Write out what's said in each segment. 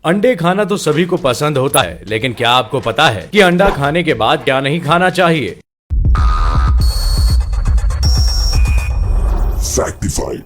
अंडे खाना तो सभी को पसंद होता है, लेकिन क्या आपको पता है कि अंडा खाने के बाद क्या नहीं खाना चाहिए? Factified.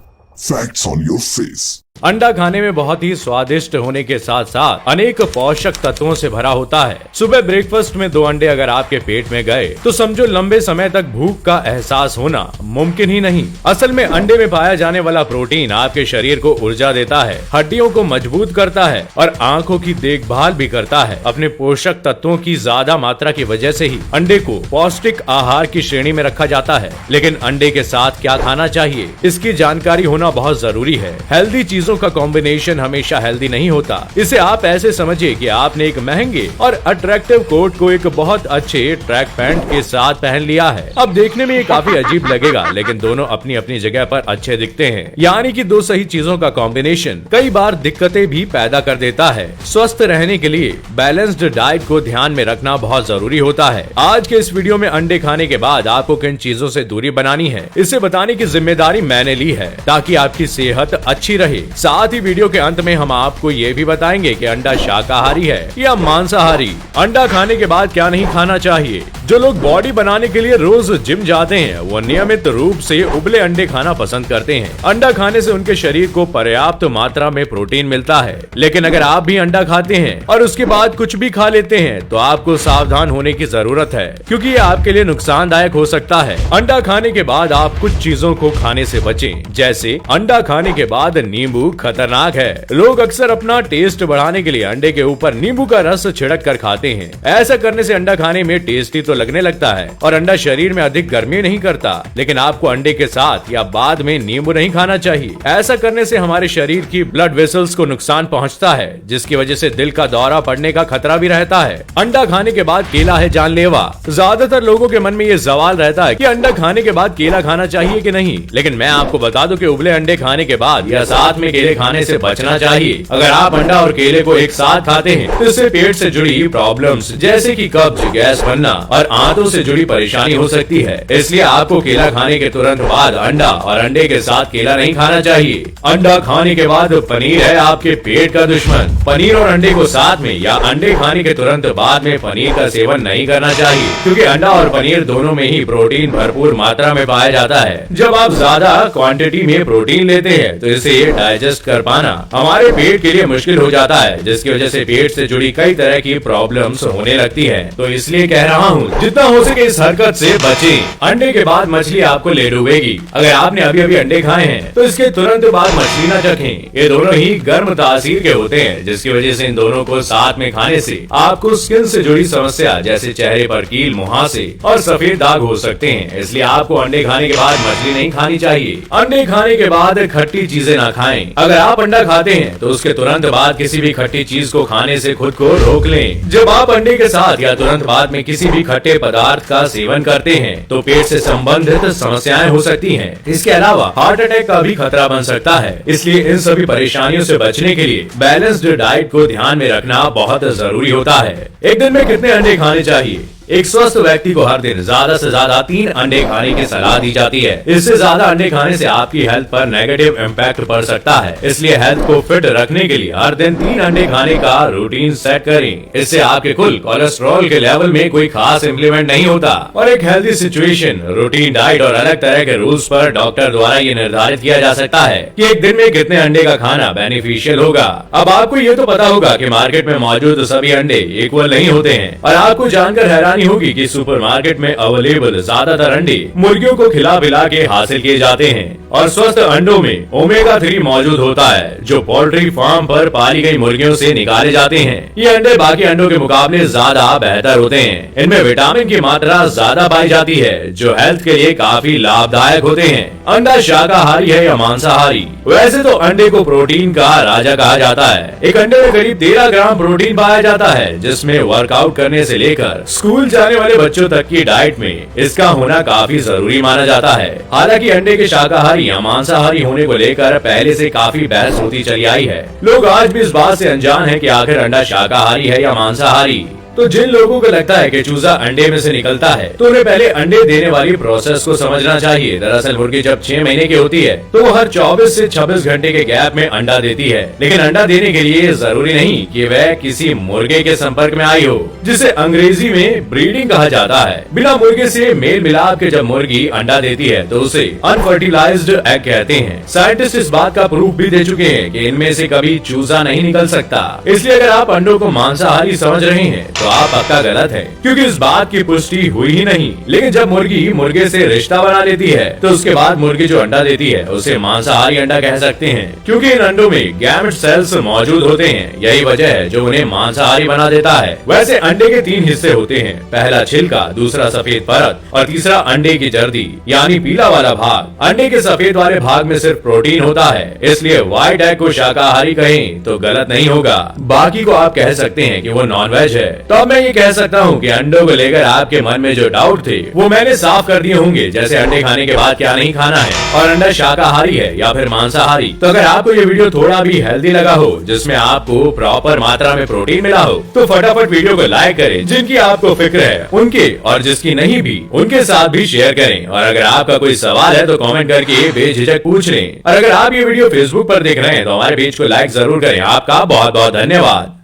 Facts on your face. अंडा खाने में बहुत ही स्वादिष्ट होने के साथ साथ अनेक पोषक तत्वों से भरा होता है। सुबह ब्रेकफास्ट में 2 अंडे अगर आपके पेट में गए तो समझो लंबे समय तक भूख का एहसास होना मुमकिन ही नहीं। असल में अंडे में पाया जाने वाला प्रोटीन आपके शरीर को ऊर्जा देता है, हड्डियों को मजबूत करता है और आंखों की देखभाल भी करता है। अपने पोषक तत्वों की ज्यादा मात्रा की वजह से ही अंडे को पौष्टिक आहार की श्रेणी में रखा जाता है। लेकिन अंडे के साथ क्या खाना चाहिए, इसकी जानकारी होना बहुत जरूरी है। हेल्दी चीजों का कॉम्बिनेशन हमेशा हेल्दी नहीं होता। इसे आप ऐसे समझिए कि आपने एक महंगे और अट्रैक्टिव कोट को एक बहुत अच्छे ट्रैक पैंट के साथ पहन लिया है। अब देखने में ये काफी अजीब लगेगा, लेकिन दोनों अपनी अपनी जगह पर अच्छे दिखते हैं। यानी कि 2 सही चीजों का कॉम्बिनेशन कई बार दिक्कतें भी पैदा कर देता है। स्वस्थ रहने के लिए बैलेंस्ड डाइट को ध्यान में रखना बहुत जरूरी होता है। आज के इस वीडियो में अंडे खाने के बाद आपको किन चीजों से दूरी बनानी है, इसे बताने की जिम्मेदारी मैंने ली है ताकि आपकी सेहत अच्छी रहे। साथ ही वीडियो के अंत में हम आपको ये भी बताएंगे कि अंडा शाकाहारी है या मांसाहारी। अंडा खाने के बाद क्या नहीं खाना चाहिए। जो लोग बॉडी बनाने के लिए रोज जिम जाते हैं वो नियमित रूप से उबले अंडे खाना पसंद करते हैं। अंडा खाने से उनके शरीर को पर्याप्त मात्रा में प्रोटीन मिलता है। लेकिन अगर आप भी अंडा खाते हैं और उसके बाद कुछ भी खा लेते हैं तो आपको सावधान होने की जरूरत है, क्योंकि ये आपके लिए नुकसानदायक हो सकता है। अंडा खाने के बाद आप कुछ चीजों को खाने से बचें, जैसे अंडा खाने के बाद नींबू खतरनाक है। लोग अक्सर अपना टेस्ट बढ़ाने के लिए अंडे के ऊपर नींबू का रस छिड़क कर खाते हैं। ऐसा करने से अंडा खाने में टेस्टी तो लगने लगता है और अंडा शरीर में अधिक गर्मी नहीं करता, लेकिन आपको अंडे के साथ या बाद में नींबू नहीं खाना चाहिए। ऐसा करने से हमारे शरीर की ब्लड वेसल्स को नुकसान पहुंचता है, जिसकी वजह से दिल का दौरा पड़ने का खतरा भी रहता है। अंडा खाने के बाद केला है जानलेवा। ज्यादातर लोगों के मन में ये सवाल रहता है कि अंडा खाने के बाद केला खाना चाहिए कि नहीं, लेकिन मैं आपको बता दूं कि उबले अंडे खाने के बाद या साथ में केले खाने से बचना चाहिए। अगर आप अंडा और केले को एक साथ खाते हैं तो इससे पेट से जुड़ी प्रॉब्लम्स जैसे कि कब्ज, गैस बनना और आंतों से जुड़ी परेशानी हो सकती है। इसलिए आपको केला खाने के तुरंत बाद अंडा और अंडे के साथ केला नहीं खाना चाहिए। अंडा खाने के बाद पनीर है आपके पेट का दुश्मन। पनीर और अंडे को साथ में या अंडे खाने के तुरंत बाद में पनीर का सेवन नहीं करना चाहिए, क्योंकि अंडा और पनीर दोनों में ही प्रोटीन भरपूर मात्रा में पाया जाता है। जब आप ज्यादा क्वांटिटी में प्रोटीन लेते हैं तो इसे डाइजेस्ट कर पाना हमारे पेट के लिए मुश्किल हो जाता है, जिसकी वजह से पेट से जुड़ी कई तरह की प्रॉब्लम्स होने लगती है। तो इसलिए कह रहा हूँ जितना हो सके इस हरकत से बचें। अंडे के बाद मछली आपको ले डूबेगी। अगर आपने अभी अभी अंडे खाए हैं तो इसके तुरंत बाद मछली न चखें। ये दोनों ही गर्म तासीर के होते हैं, जिसकी वजह से इन दोनों को साथ में खाने से आपको स्किन से जुड़ी समस्या जैसे चेहरे पर कील, मुहासे और सफेद दाग हो सकते हैं। इसलिए आपको अंडे खाने के बाद मछली नहीं खानी चाहिए। अंडे खाने के बाद खट्टी चीजें न खाएं। अगर आप अंडा खाते हैं तो उसके तुरंत बाद किसी भी खट्टी चीज को खाने से खुद को रोक लें। जब आप अंडे के साथ या तुरंत बाद में किसी भी खट्टे पदार्थ का सेवन करते हैं तो पेट से संबंधित समस्याएं हो सकती हैं। इसके अलावा हार्ट अटैक का भी खतरा बन सकता है। इसलिए इन सभी परेशानियों से बचने के लिए बैलेंस्ड डाइट को ध्यान में रखना बहुत जरूरी होता है। एक दिन में कितने अंडे खाने चाहिए? एक स्वस्थ व्यक्ति को हर दिन ज्यादा से ज्यादा 3 अंडे खाने की सलाह दी जाती है। इससे ज्यादा अंडे खाने से आपकी हेल्थ पर नेगेटिव इम्पैक्ट पड़ सकता है। इसलिए हेल्थ को फिट रखने के लिए हर दिन 3 अंडे खाने का रूटीन सेट करें। इससे आपके कुल कोलेस्ट्रॉल के लेवल में कोई खास इम्प्लीमेंट नहीं होता और एक हेल्थी सिचुएशन, रूटीन डाइट और अलग तरह के रूल्स पर डॉक्टर द्वारा ये निर्धारित किया जा सकता है कि एक दिन में कितने अंडे का खाना बेनिफिशियल होगा। अब आपको ये तो पता होगा कि मार्केट में मौजूद सभी अंडे इक्वल नहीं होते हैं और आपको जानकर हैरानी होगी कि सुपरमार्केट में अवेलेबल ज्यादातर अंडे मुर्गियों को खिला पिला के हासिल किए जाते हैं और स्वस्थ अंडों में ओमेगा 3 मौजूद होता है, जो पोल्ट्री फार्म पर पाली गई मुर्गियों से निकाले जाते हैं। ये अंडे बाकी अंडों के मुकाबले ज्यादा बेहतर होते हैं। इनमें विटामिन की मात्रा ज्यादा पाई जाती है, जो हेल्थ के लिए काफी लाभदायक होते हैं। अंडा शाकाहारी है या मांसाहारी? वैसे तो अंडे को प्रोटीन का राजा कहा जाता है। एक अंडे में करीब 13 ग्राम प्रोटीन पाया जाता है, जिसमें वर्कआउट करने से लेकर स्कूल जाने वाले बच्चों तक की डाइट में इसका होना काफी जरूरी माना जाता है। हालांकि अंडे के शाकाहारी या मांसाहारी होने को लेकर पहले से काफी बहस होती चली आई है। लोग आज भी इस बात से अनजान हैं कि आखिर अंडा शाकाहारी है या मांसाहारी। तो जिन लोगों को लगता है कि चूजा अंडे में से निकलता है तो उन्हें पहले अंडे देने वाली प्रोसेस को समझना चाहिए। दरअसल मुर्गी जब 6 महीने की होती है तो वो हर 24 से 26 घंटे के गैप में अंडा देती है, लेकिन अंडा देने के लिए जरूरी नहीं कि वह किसी मुर्गे के संपर्क में आई हो, जिसे अंग्रेजी में ब्रीडिंग कहा जाता है। बिना मुर्गे से मेल मिलाप के जब मुर्गी अंडा देती है तो उसे अनफर्टिलाइज्ड एग कहते हैं। साइंटिस्ट इस बात का प्रूफ भी दे चुके हैं कि इनमें से कभी चूजा नहीं निकल सकता। इसलिए अगर आप अंडों को मांसाहारी समझ रहे हैं तो आप पक्का गलत है, क्योंकि इस बात की पुष्टि हुई ही नहीं। लेकिन जब मुर्गी मुर्गे से रिश्ता बना लेती है तो उसके बाद मुर्गी जो अंडा देती है उसे मांसाहारी अंडा कह सकते हैं, क्योंकि इन अंडों में गैमेट सेल्स मौजूद होते हैं। यही वजह है जो उन्हें मांसाहारी बना देता है। वैसे अंडे के 3 हिस्से होते हैं, पहला छिलका, दूसरा सफेद परत और तीसरा अंडे की जर्दी यानी पीला वाला भाग। अंडे के सफेद वाले भाग में सिर्फ प्रोटीन होता है, इसलिए व्हाइट एग को शाकाहारी कहें तो गलत नहीं होगा। बाकी को आप कह सकते हैं कि वो नॉनवेज है। तो अब मैं ये कह सकता हूँ कि अंडों को लेकर आपके मन में जो डाउट थे वो मैंने साफ कर दिए होंगे, जैसे अंडे खाने के बाद क्या नहीं खाना है और अंडा शाकाहारी है या फिर मांसाहारी। तो अगर आपको ये वीडियो थोड़ा भी हेल्दी लगा हो, जिसमें आपको प्रॉपर मात्रा में प्रोटीन मिला हो, तो फटाफट वीडियो को लाइक करें। जिनकी आपको फिक्र है उनके, और जिसकी नहीं भी उनके साथ भी शेयर करें। और अगर आपका कोई सवाल है तो कमेंट करके बेझिझक पूछ लें। और अगर आप ये वीडियो फेसबुक पर देख रहे हैं तो हमारे पेज को लाइक जरूर करें। आपका बहुत बहुत धन्यवाद।